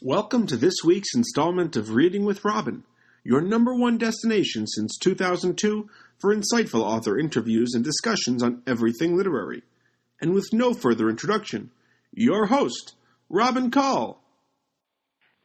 Welcome to this week's installment of Reading with Robin, your number one destination since 2002 for insightful author interviews and discussions on everything literary. And with no further introduction, your host, Robin Call.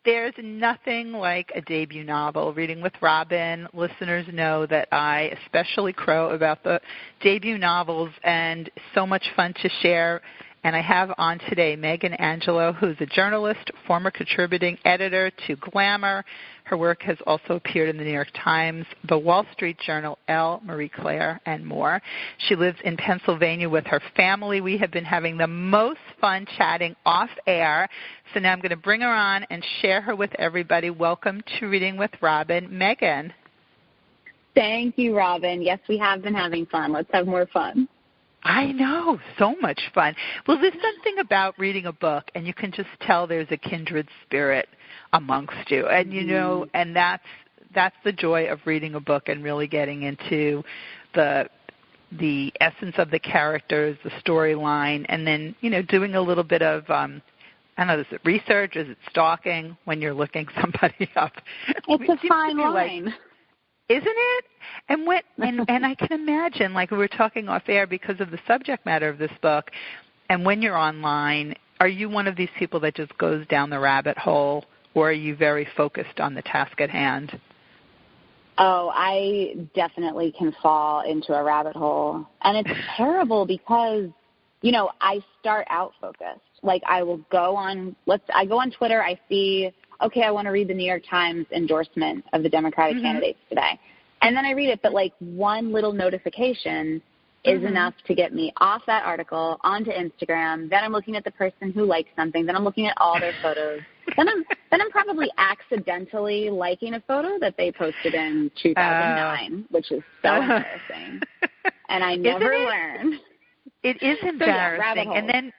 There's nothing like a debut novel. Reading with Robin, listeners know that I especially crow about the debut novels, and so much fun to share. And I have on today Megan Angelo, who's a journalist, former contributing editor to Glamour. Her work has also appeared in the New York Times, the Wall Street Journal, Elle, Marie Claire, and more. She lives in Pennsylvania with her family. We have been having the most fun chatting off air. So now I'm going to bring her on and share her with everybody. Welcome to Reading with Robin. Megan. Thank you, Robin. Yes, we have been having fun. Let's have more fun. I know, so much fun. Well, there's something about reading a book, and you can just tell there's a kindred spirit amongst you. And, you know, and that's the joy of reading a book and really getting into the essence of the characters, the storyline, and then, you know, doing a little bit of, I don't know, is it research? Is it stalking when you're looking somebody up? It's a fine line. Isn't it? And I can imagine, like we were talking off air because of the subject matter of this book, and when you're online, are you one of these people that just goes down the rabbit hole, or are you very focused on the task at hand? Oh, I definitely can fall into a rabbit hole. And it's terrible because, you know, I start out focused. Like I go on Twitter, I see, okay, I want to read the New York Times endorsement of the Democratic candidates today. And then I read it, but like one little notification is enough to get me off that article, onto Instagram. Then I'm looking at the person who liked something. Then I'm looking at all their photos. Then I'm probably accidentally liking a photo that they posted in 2009, which is so embarrassing. And I never learn. It is embarrassing. So, yeah, and then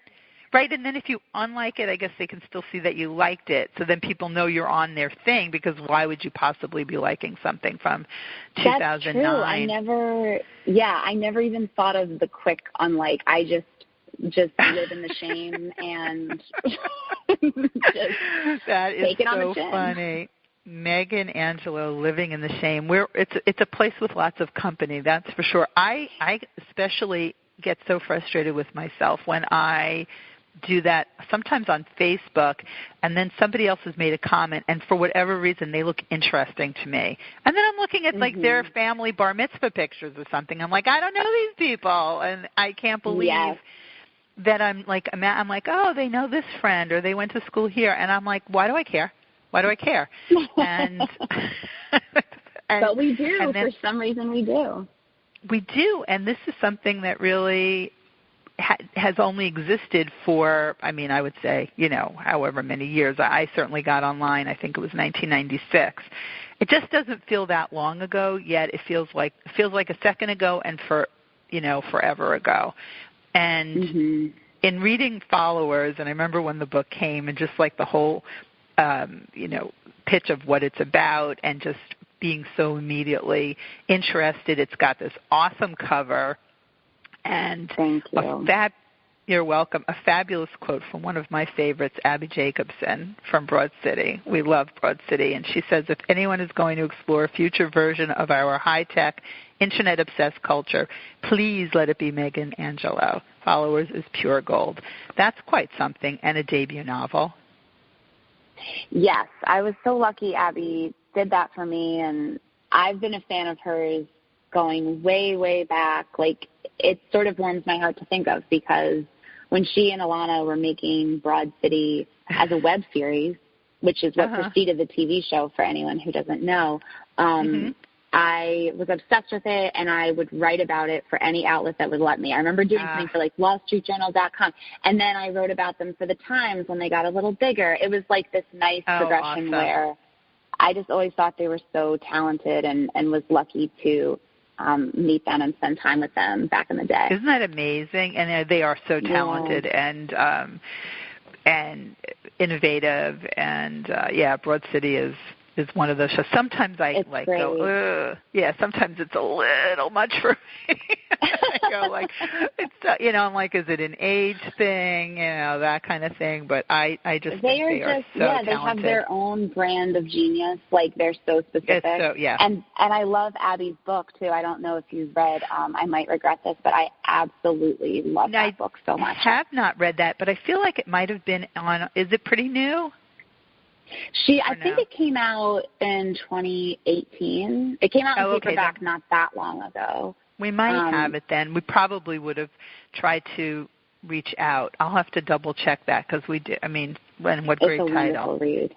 and then if you unlike it, I guess they can still see that you liked it. So then people know you're on their thing, because why would you possibly be liking something from 2009? That's true. I never even thought of the quick unlike. I just live in the shame and just that is take it on so the chin. Funny. Megan Angelo, living in the shame. It's a place with lots of company, that's for sure. I especially get so frustrated with myself when I do that sometimes on Facebook, and then somebody else has made a comment, and for whatever reason they look interesting to me. And then I'm looking at like their family bar mitzvah pictures or something. I'm like, I don't know these people, and I can't believe that I'm like, oh, they know this friend, or they went to school here, and I'm like, why do I care? Why do I care? And, but we do. For some reason we do. We do, and this is something that really has only existed for, I would say, you know, however many years. I certainly got online, I think it was 1996. It just doesn't feel that long ago, yet it feels like a second ago and forever ago. And in reading Followers, and I remember when the book came, and just like the whole, pitch of what it's about, and just being so immediately interested. It's got this awesome cover, and Thank you. You're welcome. A fabulous quote from one of my favorites, Abby Jacobson from Broad City. We love Broad City, and she says, if anyone is going to explore a future version of our high-tech, internet-obsessed culture, please let it be Megan Angelo. Followers is pure gold. That's quite something, and a debut novel. Yes, I was so lucky Abby did that for me, and I've been a fan of hers going way, way back. Like, it sort of warms my heart to think of, because when she and Alana were making Broad City as a web series, which is what preceded the TV show for anyone who doesn't know, I was obsessed with it, and I would write about it for any outlet that would let me. I remember doing something for like wallstreetjournal.com, and then I wrote about them for the Times when they got a little bigger. It was like this nice progression where I just always thought they were so talented, and was lucky to meet them and spend time with them back in the day. Isn't that amazing? And they are so talented and innovative, and Broad City is is one of those shows. Sometimes I go, ugh. Yeah, sometimes it's a little much for me. I go it's I'm like, is it an age thing? That kind of thing. But I just think they are so talented. They have their own brand of genius. Like, they're so specific. And I love Abby's book too. I don't know if you've read I Might Regret This, but I absolutely love that book so much. I have not read that, but I feel like it might have been on. Is it pretty new? I think it came out in 2018. It came out in paperback not that long ago. We might have it then. We probably would have tried to reach out. I'll have to double check that because we did. I mean, what great title. It's a wonderful read.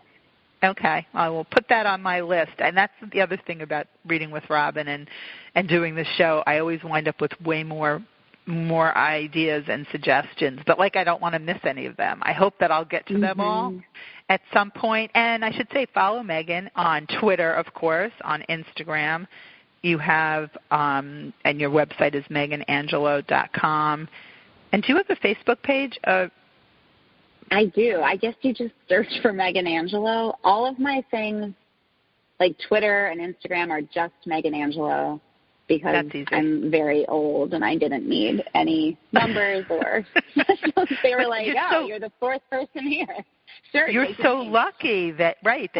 Okay, I will put that on my list. And that's the other thing about Reading with Robin and doing the show. I always wind up with way more ideas and suggestions, but I don't want to miss any of them. I hope that I'll get to them all at some point. And I should say follow Megan on Twitter, of course, on Instagram. You have, and your website is meganangelo.com. And do you have a Facebook page? I do. I guess you just search for Megan Angelo. All of my things, like Twitter and Instagram, are just Megan Angelo because I'm very old and I didn't need any numbers or specials. They were like, you're the fourth person here. Sure, you're so lucky that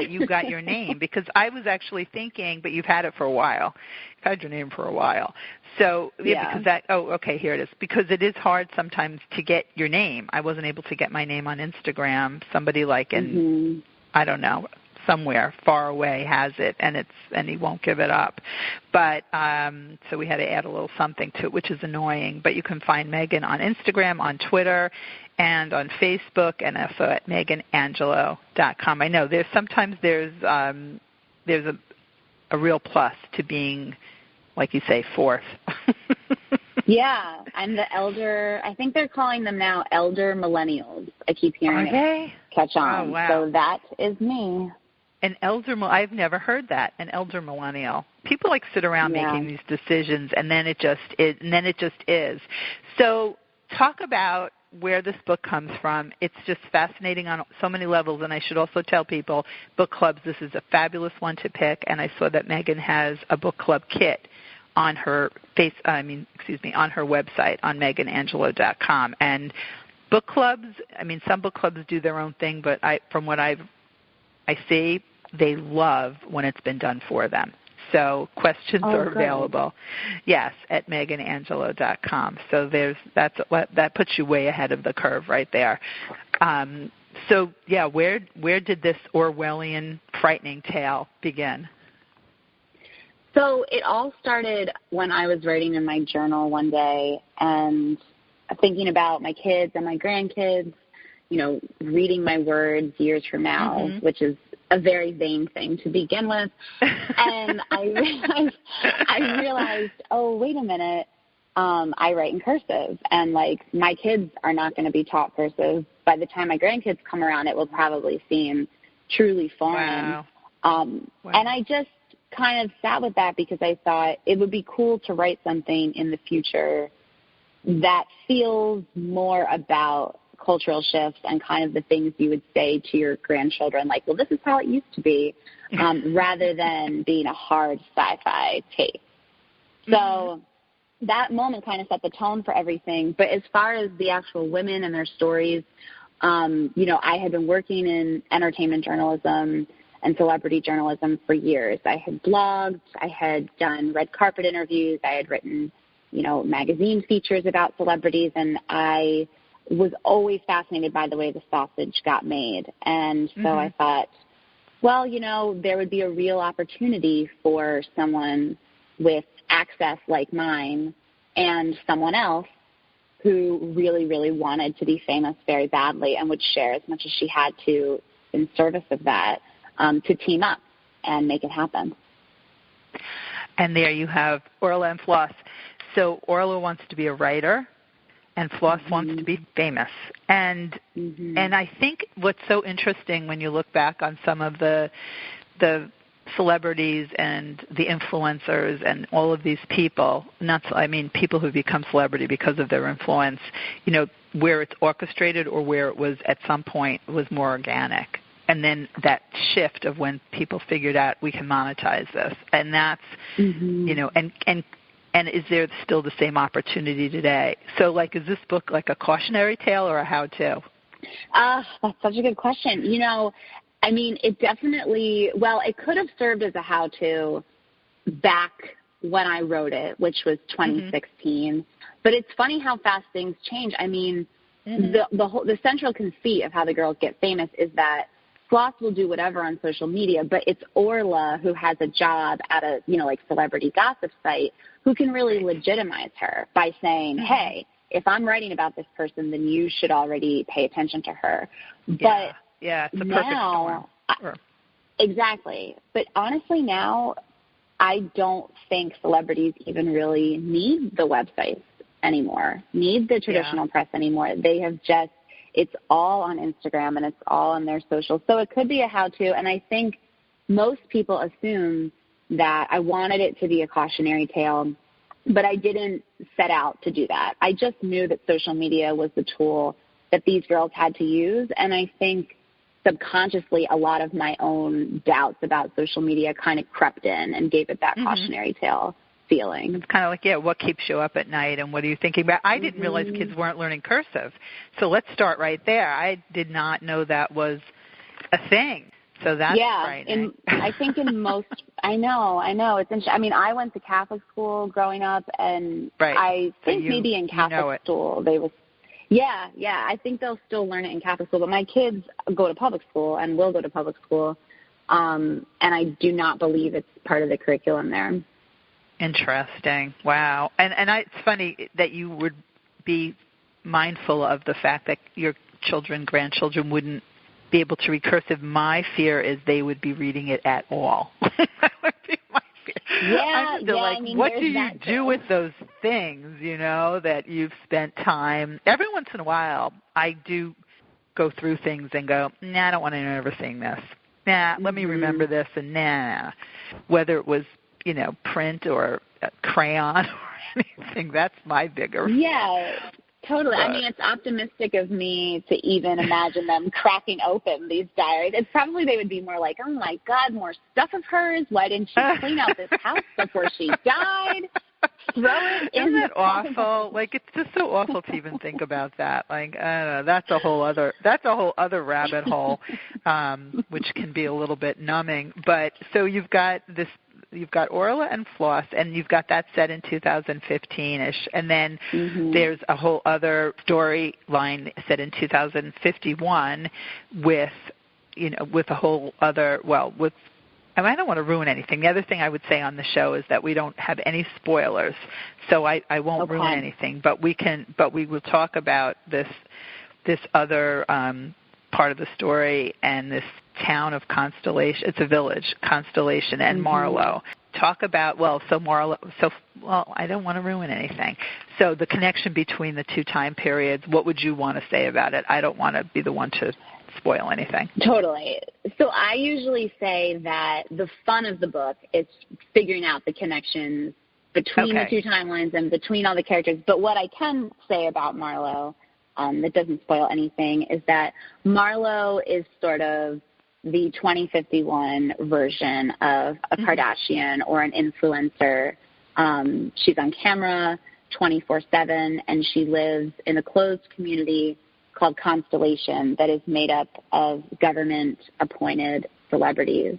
you got your name, because I was actually thinking, but you've had it for a while. You've had your name for a while. So, because here it is. Because it is hard sometimes to get your name. I wasn't able to get my name on Instagram. Somebody in, I don't know, somewhere far away has it, and he won't give it up. But so we had to add a little something to it, which is annoying. But you can find Megan on Instagram, on Twitter, and on Facebook, and also at meganangelo.com. I know there's a real plus to being, like you say, fourth. Yeah, I'm the elder. I think they're calling them now elder millennials. I keep hearing it catch on. Oh, wow. So that is me. An elder, I've never heard that. An elder millennial. People sit around making these decisions, and then it just is. So talk about where this book comes from. It's just fascinating on so many levels, and I should also tell people, book clubs, this is a fabulous one to pick, and I saw that Megan has a book club kit on her on her website on meganangelo.com. And book clubs, some book clubs do their own thing, but from what I see, they love when it's been done for them. So questions are available, yes, at meganangelo.com. So that puts you way ahead of the curve right there. Where did this Orwellian frightening tale begin? So it all started when I was writing in my journal one day and thinking about my kids and my grandkids, reading my words years from now, which is a very vain thing to begin with. And I realized, oh, wait a minute, I write in cursive, and my kids are not going to be taught cursive. By the time my grandkids come around, it will probably seem truly foreign. Wow. And I just kind of sat with that because I thought it would be cool to write something in the future that feels more about cultural shifts and kind of the things you would say to your grandchildren, like, well, this is how it used to be, rather than being a hard sci-fi tape. So that moment kind of set the tone for everything. But as far as the actual women and their stories, I had been working in entertainment journalism and celebrity journalism for years. I had blogged, I had done red carpet interviews, I had written, magazine features about celebrities, and I was always fascinated by the way the sausage got made. And so I thought, well, there would be a real opportunity for someone with access like mine and someone else who really, really wanted to be famous very badly and would share as much as she had to in service of that, to team up and make it happen. And there you have Orla and Floss. So Orla wants to be a writer, and Floss wants to be famous. And I think what's so interesting when you look back on some of the celebrities and the influencers and all of these people, people who become celebrity because of their influence, where it's orchestrated or where it was at some point was more organic. and then that shift of when people figured out we can monetize this, and that's and is there still the same opportunity today? So, like, is this book like a cautionary tale or a how-to? That's such a good question. I mean, it definitely, it could have served as a how-to back when I wrote it, which was 2016. But it's funny how fast things change. I mean, the central conceit of how the girls get famous is that Floss will do whatever on social media, but it's Orla who has a job at a, celebrity gossip site who can really legitimize her by saying, hey, if I'm writing about this person, then you should already pay attention to her. But it's a perfect storm. Exactly. But honestly now, I don't think celebrities even really need the websites anymore, need the traditional press anymore. They have just, it's all on Instagram and it's all on their socials. So it could be a how-to. And I think most people assume that I wanted it to be a cautionary tale, but I didn't set out to do that. I just knew that social media was the tool that these girls had to use. And I think subconsciously a lot of my own doubts about social media kind of crept in and gave it that cautionary tale feeling. It's kind of like, what keeps you up at night and what are you thinking about? I didn't realize kids weren't learning cursive. So let's start right there. I did not know that was a thing. So that's frightening. I think in most, I know, it's interesting. I mean, I went to Catholic school growing up, and I think maybe in Catholic school they was, I think they'll still learn it in Catholic school. But my kids go to public school and will go to public school, and I do not believe it's part of the curriculum there. Interesting. Wow. And it's funny that you would be mindful of the fact that your children, grandchildren wouldn't be able to read cursive. My fear is they would be reading it at all. That would be my fear. What do you do with those things, that you've spent time? Every once in a while, I do go through things and go, I don't want anyone ever seeing this. Let me remember this, and whether it was, print or crayon or anything, that's my bigger fear. Yeah. Totally. I mean, it's optimistic of me to even imagine them cracking open these diaries. It's probably they would be more like, oh, my God, more stuff of hers. Why didn't she clean out this house before she died? Throw it in. Isn't that awful? Like, it's just so awful to even think about that. Like, I don't know. That's a whole other rabbit hole, which can be a little bit numbing. But so you've got Orla and Floss, and you've got that set in 2015-ish, and then there's a whole other storyline set in 2051 with a whole other, I don't want to ruin anything. The other thing I would say on the show is that we don't have any spoilers, so I won't ruin anything, but we will talk about this other part of the story and this town of Constellation. It's a village, Constellation, and Marlowe. Talk about, Marlowe, I don't want to ruin anything. So the connection between the two time periods, what would you want to say about it? I don't want to be the one to spoil anything. Totally. So I usually say that the fun of the book is figuring out the connections between the two timelines and between all the characters. But what I can say about Marlowe that doesn't spoil anything is that Marlowe is sort of the 2051 version of a Kardashian or an influencer. She's on camera 24/7, and she lives in a closed community called Constellation that is made up of government-appointed celebrities.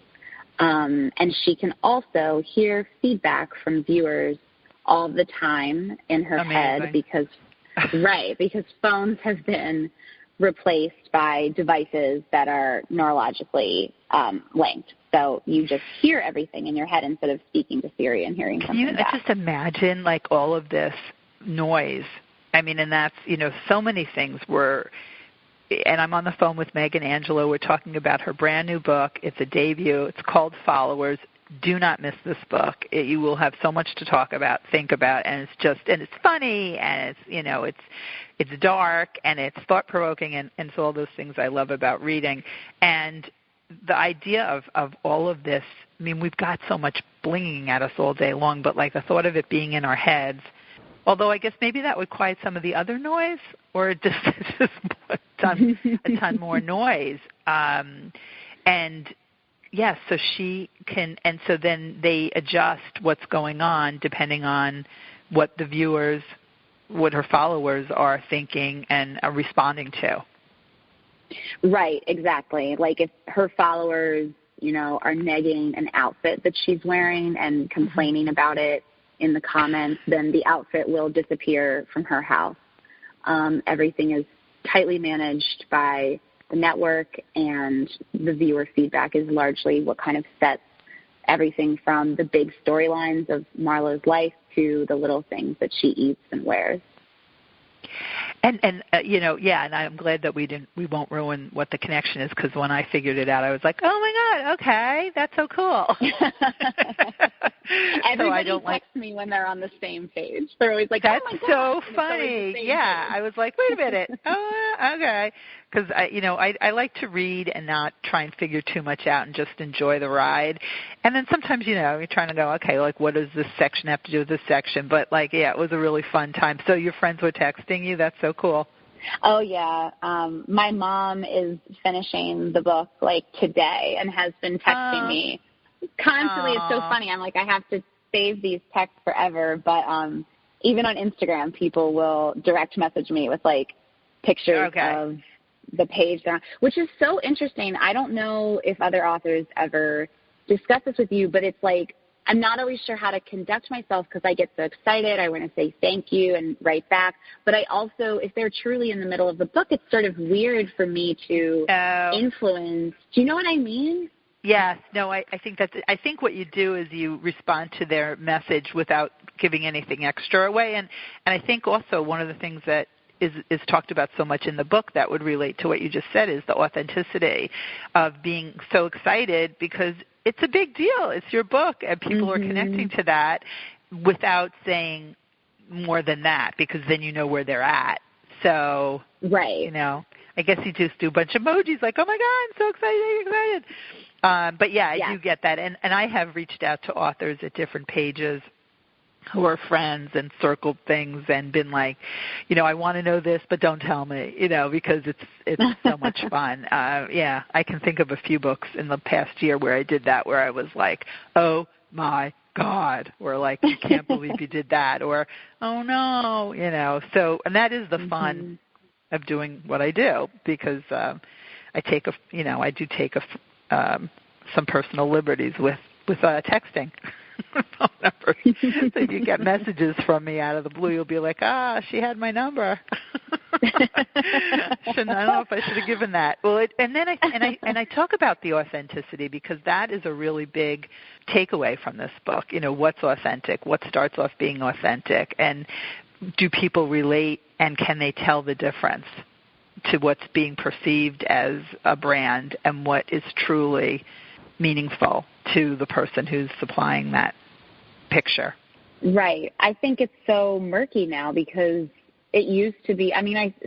And she can also hear feedback from viewers all the time in her head because phones have been replaced by devices that are neurologically linked. So you just hear everything in your head instead of speaking to Siri and hearing something back. Can you just imagine, like, all of this noise? I mean, and that's, so many things were, and I'm on the phone with Meg and Angelo. We're talking about her brand new book. It's a debut. It's called Followers. Do not miss this book. You will have so much to talk about, think about, and it's funny, and it's dark, and it's thought-provoking, and it's all those things I love about reading. And the idea of all of this, I mean, we've got so much blinging at us all day long, but like the thought of it being in our heads, although I guess maybe that would quiet some of the other noise, or it's just a ton more noise. And yes, so she can, and so then they adjust what's going on depending on what the viewers, what her followers are thinking and are responding to. Right, exactly. Like if her followers, are negging an outfit that she's wearing and complaining about it in the comments, then the outfit will disappear from her house. Everything is tightly managed by the network, and the viewer feedback is largely what kind of sets everything from the big storylines of Marlo's life to the little things that she eats and wears. And I'm glad that we won't ruin what the connection is, because when I figured it out, I was like, oh my God, okay, that's so cool. Everybody texts me when they're on the same page. They're always like, that's oh my God. So funny. Yeah, page. I was like, wait a minute. Oh, okay. Because I like to read and not try and figure too much out and just enjoy the ride. And then sometimes, you're trying to go, okay, like what does this section have to do with this section? But it was a really fun time. So your friends were texting you? That's so cool. Oh, yeah. My mom is finishing the book today and has been texting me constantly. It's so funny. I'm like, I have to save these texts forever. But even on Instagram, people will direct message me with pictures of the page they're on, which is so interesting. I don't know if other authors ever discuss this with you, but it's I'm not always sure how to conduct myself because I get so excited. I want to say thank you and write back. But I also, if they're truly in the middle of the book, it's sort of weird for me to influence. Do you know what I mean? Yes. No, I think what you do is you respond to their message without giving anything extra away. And I think also one of the things that is talked about so much in the book that would relate to what you just said is the authenticity of being so excited because it's a big deal. It's your book, and people are connecting to that without saying more than that, because then you know where they're at. So, right. I guess you just do a bunch of emojis like, oh, my God, I'm so excited. But, yeah, I do get that. And I have reached out to authors at different pages who are friends and circled things and been like, I want to know this, but don't tell me, because it's so much fun. I can think of a few books in the past year where I did that, where I was like, oh my God, or you can't believe you did that, or, oh no, so, and that is the fun of doing what I do, because I do take some personal liberties with texting. Phone number. So if you get messages from me out of the blue, you'll be like, she had my number. I don't know if I should have given that. Well, and I talk about the authenticity because that is a really big takeaway from this book. What's authentic? What starts off being authentic? And do people relate, and can they tell the difference to what's being perceived as a brand and what is truly meaningful to the person who's supplying that picture? Right. I think it's so murky now because it used to be,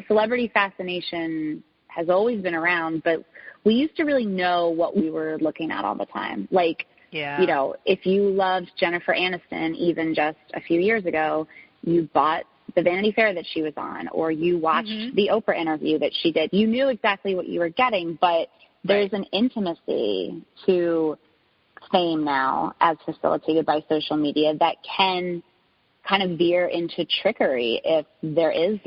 celebrity fascination has always been around, but we used to really know what we were looking at all the time. If you loved Jennifer Aniston even just a few years ago, you bought the Vanity Fair that she was on, or you watched the Oprah interview that she did. You knew exactly what you were getting, but there's an intimacy to fame now as facilitated by social media that can kind of veer into trickery if there is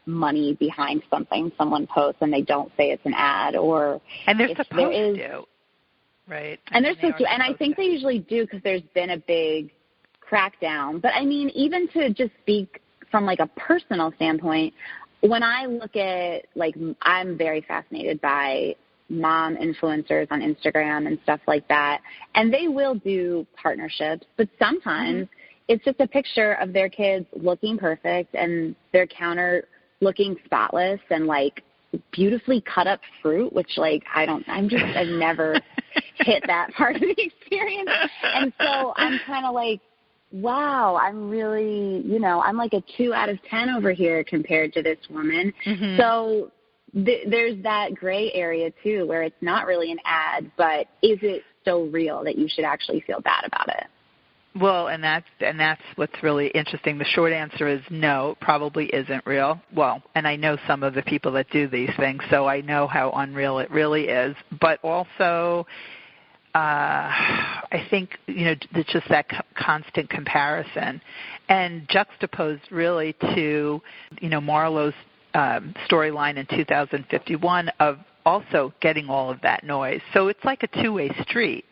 money behind something someone posts and they don't say it's an ad, and they're supposed to, right? And they're supposed to, and I think they usually do because there's been a big crackdown. But even to just speak from a personal standpoint, when I look at I'm very fascinated by mom influencers on Instagram and stuff like that, and they will do partnerships, but sometimes it's just a picture of their kids looking perfect and their counter looking spotless and beautifully cut up fruit, which I've never hit that part of the experience. And so I'm kind of wow, I'm really, I'm a 2 out of 10 over here compared to this woman. So there's that gray area too, where it's not really an ad, but is it so real that you should actually feel bad about it? Well, and that's what's really interesting. The short answer is no, it probably isn't real. Well, and I know some of the people that do these things, so I know how unreal it really is. But also, I think it's just that constant comparison, and juxtaposed really to Marlowe's storyline in 2051 of also getting all of that noise. So it's like a two-way street.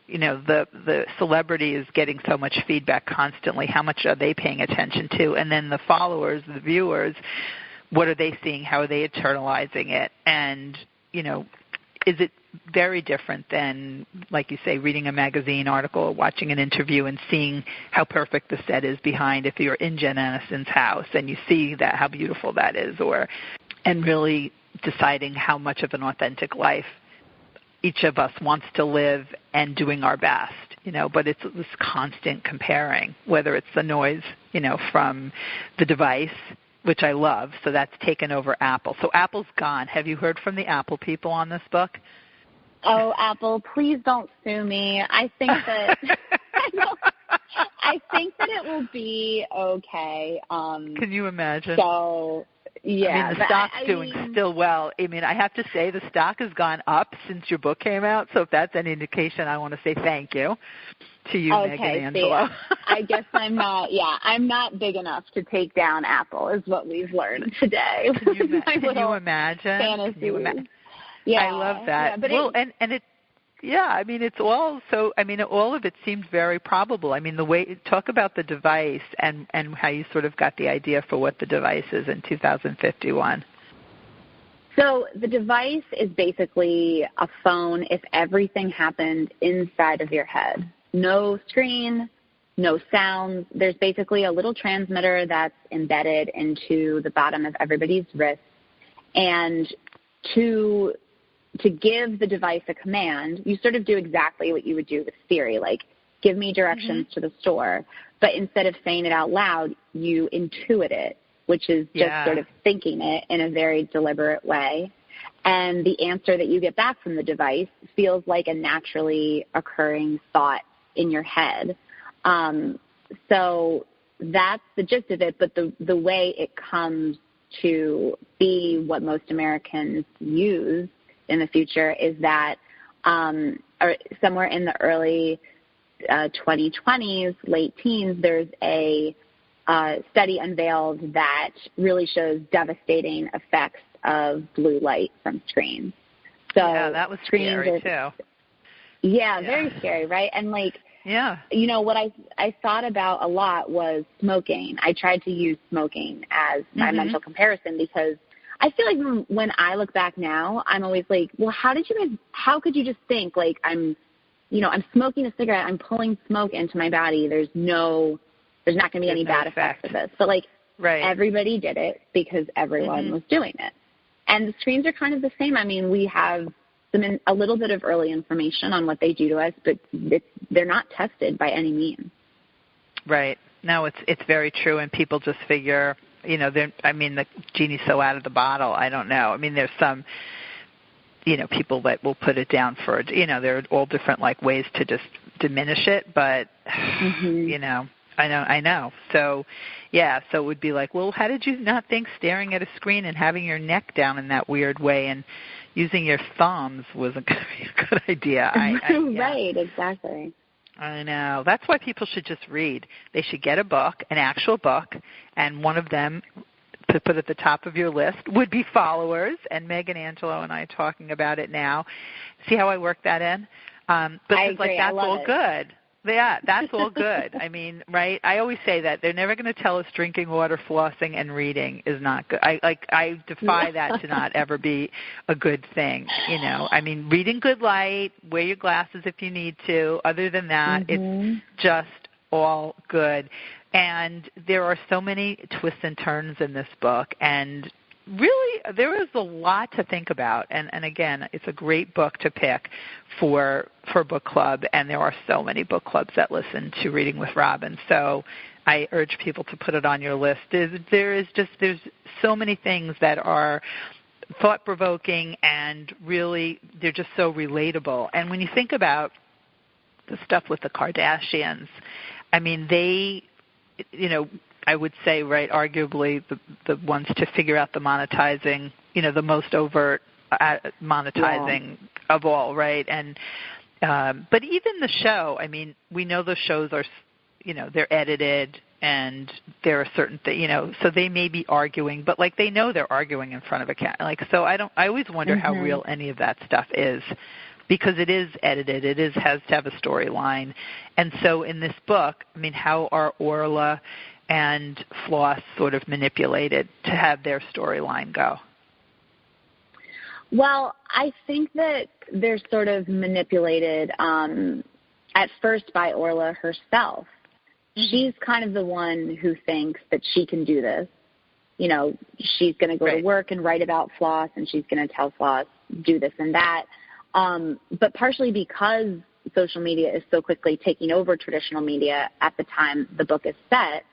The celebrity is getting so much feedback constantly. How much are they paying attention to? And then the followers, the viewers, what are they seeing? How are they internalizing it? And, is it very different than, like you say, reading a magazine article or watching an interview and seeing how perfect the set is behind if you're in Jen Aniston's house and you see that, how beautiful that is, and really deciding how much of an authentic life each of us wants to live and doing our best, but it's this constant comparing, whether it's the noise, from the device, which I love, so that's taken over Apple. So Apple's gone. Have you heard from the Apple people on this book? Oh, Apple, please don't sue me. I think that I think that it will be okay. Can you imagine? So, yeah. I mean, the stock's doing still well. I mean, I have to say the stock has gone up since your book came out, so if that's any indication, I want to say thank you to you, Meg and Angelo. I guess I'm not big enough to take down Apple is what we've learned today. Can you imagine? Fantasy. Yeah, I love that. Yeah, but it's all so. I mean, all of it seemed very probable. I mean, talk about the device and how you sort of got the idea for what the device is in 2051. So the device is basically a phone if everything happened inside of your head. No screen, no sounds. There's basically a little transmitter that's embedded into the bottom of everybody's wrist, and to give the device a command, you sort of do exactly what you would do with Siri, like give me directions to the store. But instead of saying it out loud, you intuit it, which is just sort of thinking it in a very deliberate way. And the answer that you get back from the device feels like a naturally occurring thought in your head. So that's the gist of it, but the way it comes to be what most Americans use in the future is that or somewhere in the early 2020s, late teens, there's a study unveiled that really shows devastating effects of blue light from screens. So that was scary too. Yeah, very scary, right? And what I thought about a lot was smoking. I tried to use smoking as my mental comparison because I feel like when I look back now, I'm always like, well, how could you just think like I'm smoking a cigarette, I'm pulling smoke into my body. There's not going to be any bad effects of this. But everybody did it because everyone was doing it. And the screens are kind of the same. I mean, we have a little bit of early information on what they do to us, but they're not tested by any means. Right. No, it's very true, and people just figure, the genie's so out of the bottle, I don't know. I mean, there's some, people that will put it down for, there are all different, ways to just diminish it, but, I know. So, so it would be like, well, how did you not think staring at a screen and having your neck down in that weird way and using your thumbs wasn't going to be a good idea? Right, exactly. I know. That's why people should just read. They should get a book, an actual book, and one of them to put at the top of your list would be followers, and Meg and Angelo and I are talking about it now. See how I work that in? But I agree. That's all good. Yeah, that's all good. I mean, right? I always say that. They're never going to tell us drinking water, flossing, and reading is not good. I defy that to not ever be a good thing, I mean, reading good light, wear your glasses if you need to. Other than that, it's just all good. And there are so many twists and turns in this book, and really, there is a lot to think about, and again, it's a great book to pick for book club, and there are so many book clubs that listen to Reading with Robin, so I urge people to put it on your list. There's so many things that are thought-provoking, and really, they're just so relatable. And when you think about the stuff with the Kardashians, I mean, they, I would say, right, arguably the ones to figure out the monetizing, the most overt monetizing of all, right? And but even the show, I mean, we know the shows are, they're edited and there are certain things, so they may be arguing, but like they know they're arguing in front of a camera. Like, so I always wonder how real any of that stuff is, because it is edited, has to have a storyline. And so in this book, I mean, how are Orla and Floss sort of manipulated to have their storyline go? Well, I think that they're sort of manipulated at first by Orla herself. She's kind of the one who thinks that she can do this. She's going to go to work and write about Floss, and she's going to tell Floss, do this and that. But partially because social media is so quickly taking over traditional media at the time the book is set,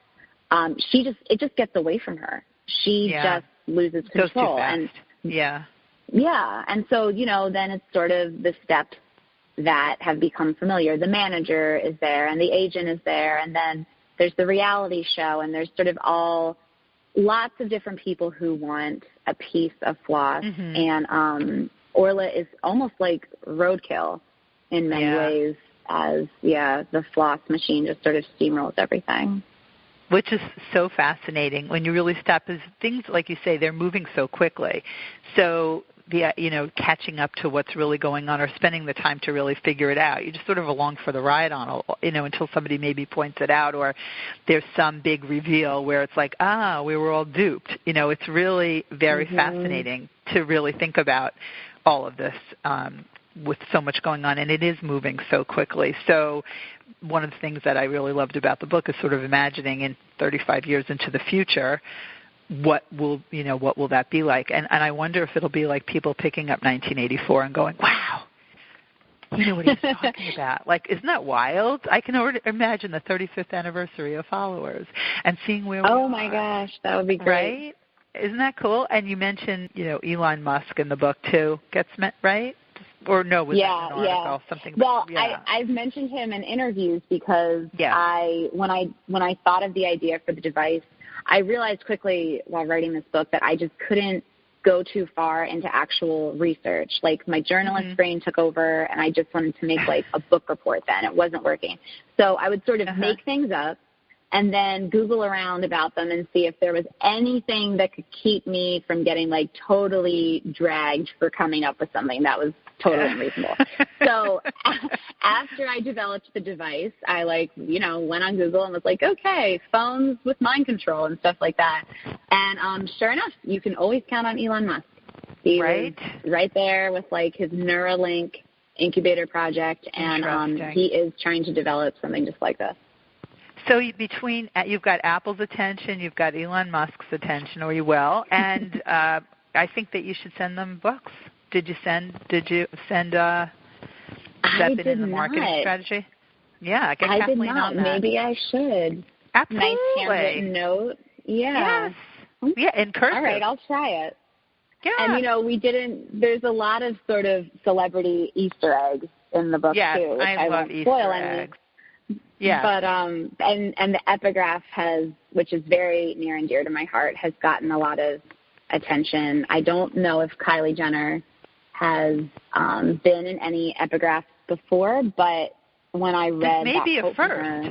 it just gets away from her. She just loses control. Goes too fast. Yeah, and so, then it's sort of the steps that have become familiar. The manager is there, and the agent is there, and then there's the reality show, and there's sort of lots of different people who want a piece of Floss, and Orla is almost like roadkill in many ways, as, the Floss machine just sort of steamrolls everything. Which is so fascinating when you really stop, because things, like you say, they're moving so quickly. So, catching up to what's really going on or spending the time to really figure it out. You just sort of along for the ride until somebody maybe points it out or there's some big reveal where it's like, we were all duped. It's really very fascinating to really think about all of this with so much going on, and it is moving so quickly. So one of the things that I really loved about the book is sort of imagining in 35 years into the future, what will that be like? And I wonder if it'll be like people picking up 1984 and going, wow, you know what he's talking about. Like, isn't that wild? I can already imagine the 35th anniversary of Followers and seeing where we are. Oh, my gosh, that would be great. Right? Isn't that cool? And you mentioned, Elon Musk in the book, too. Right? Or no, was that an article? Something. Well, I've mentioned him in interviews because when I thought of the idea for the device, I realized quickly while writing this book that I just couldn't go too far into actual research. Like, my journalist brain took over, and I just wanted to make like a book report then. It wasn't working. So I would sort of make things up and then Google around about them and see if there was anything that could keep me from getting like totally dragged for coming up with something that was totally unreasonable. So after I developed the device, I went on Google and was like, okay, phones with mind control and stuff like that. And sure enough, you can always count on Elon Musk. He was right there with like his Neuralink incubator project, and he is trying to develop something just like this. So you've got Apple's attention, you've got Elon Musk's attention, or you will, and I think that you should send them books. Did you send has that been in the marketing strategy? Yeah, get Kathleen on that. Maybe I should. Absolutely. Nice handwritten note. Yeah. Yes. Yeah, in cursive. All right, I'll try it. Yeah. And, there's a lot of sort of celebrity Easter eggs in the book, too. Which I love Easter eggs. Yeah. But, and the epigraph which is very near and dear to my heart, has gotten a lot of attention. I don't know if Kylie Jenner has been in any epigraphs before, but when I read this may be a first.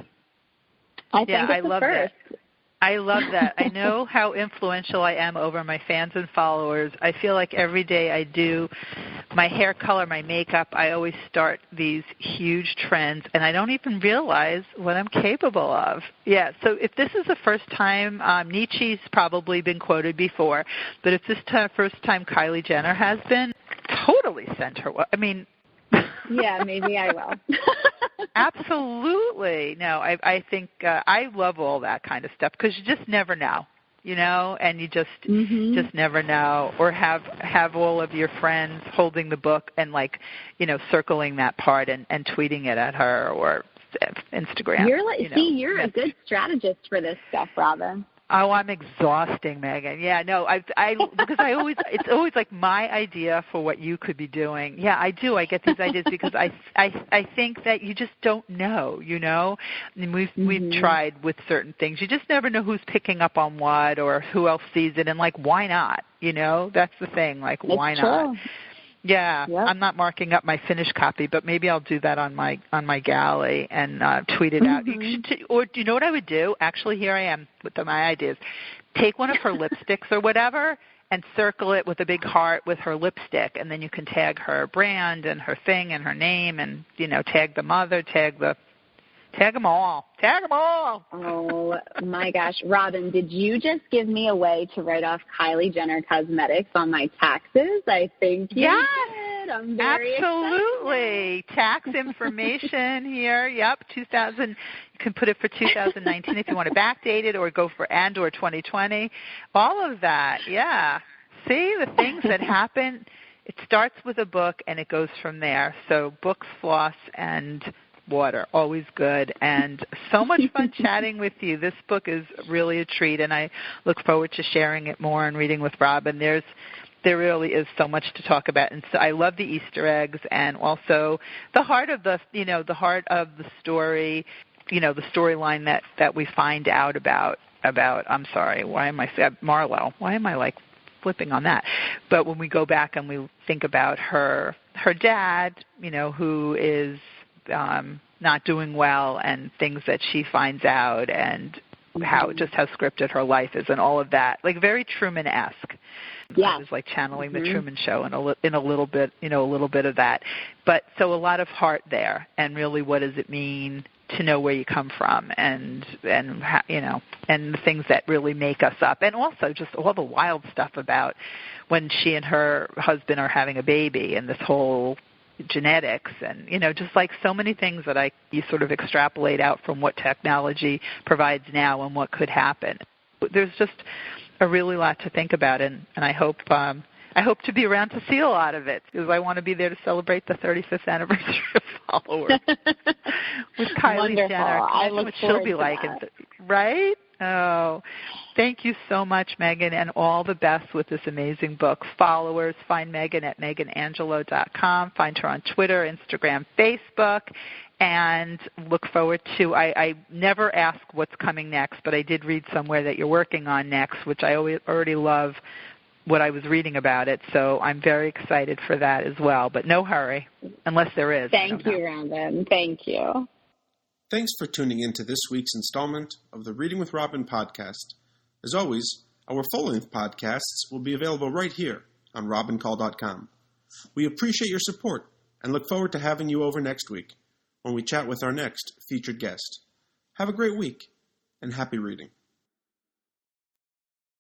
I think it's a first. I love that. I know how influential I am over my fans and followers. I feel like every day I do my hair color, my makeup, I always start these huge trends, and I don't even realize what I'm capable of. Yeah, so if this is the first time, Nietzsche's probably been quoted before, but if this is first time Kylie Jenner has been, totally send her. I mean, yeah, maybe I will. Absolutely. No, I think I love all that kind of stuff because you just never know, and you just never know. Or have all of your friends holding the book and circling that part and tweeting it at her or Instagram. You're a good strategist for this stuff, Robin. Oh, I'm exhausting, Megan. Yeah, no, because it's always like my idea for what you could be doing. Yeah, I do. I get these ideas because I think that you just don't know, you know? And we've tried with certain things. You just never know who's picking up on what or who else sees it, and like, why not? You know, that's the thing. Like, why not? Yeah, yep. I'm not marking up my finished copy, but maybe I'll do that on my galley and tweet it out. Or do you know what I would do? Actually, here I am with my ideas. Take one of her lipsticks or whatever and circle it with a big heart with her lipstick, and then you can tag her brand and her thing and her name, and tag the mother, tag them all. Tag them all. Oh, my gosh. Robin, did you just give me a way to write off Kylie Jenner Cosmetics on my taxes? I think you did. I'm very absolutely. Excited. Tax information here. Yep, 2000. You can put it for 2019 if you want to backdate it or go for or 2020. All of that, yeah. See, the things that happen, it starts with a book and it goes from there. So books, floss, and water, always good, and so much fun chatting with you. This book is really a treat, and I look forward to sharing it more and reading with Robin. There really is so much to talk about, and so I love the Easter eggs and also the heart of the story, the storyline that we find out about. I'm sorry, why am I Marlo? Why am I like flipping on that? But when we go back and we think about her dad, who is not doing well, and things that she finds out, and how scripted her life is, and all of that, like very Truman-esque. Yeah, I was like channeling the Truman Show in a little bit, a little bit of that. But so a lot of heart there, and really, what does it mean to know where you come from, and and the things that really make us up, and also just all the wild stuff about when she and her husband are having a baby, and this whole genetics, and just like so many things that you sort of extrapolate out from what technology provides now and what could happen. There's just a really lot to think about, and I hope to be around to see a lot of it, because I want to be there to celebrate the 35th anniversary of Followers with Kylie Jenner. I look what she'll be like, right? Oh, thank you so much, Megan, and all the best with this amazing book, Followers. Find Megan at meganangelo.com. Find her on Twitter, Instagram, Facebook, and look forward to, I never ask what's coming next, but I did read somewhere that you're working on next, which I already love what I was reading about it, so I'm very excited for that as well, but no hurry, unless there is. Thank you, Robin. Thank you. Thanks for tuning in to this week's installment of the Reading with Robin podcast. As always, our full-length podcasts will be available right here on robincall.com. We appreciate your support and look forward to having you over next week when we chat with our next featured guest. Have a great week and happy reading.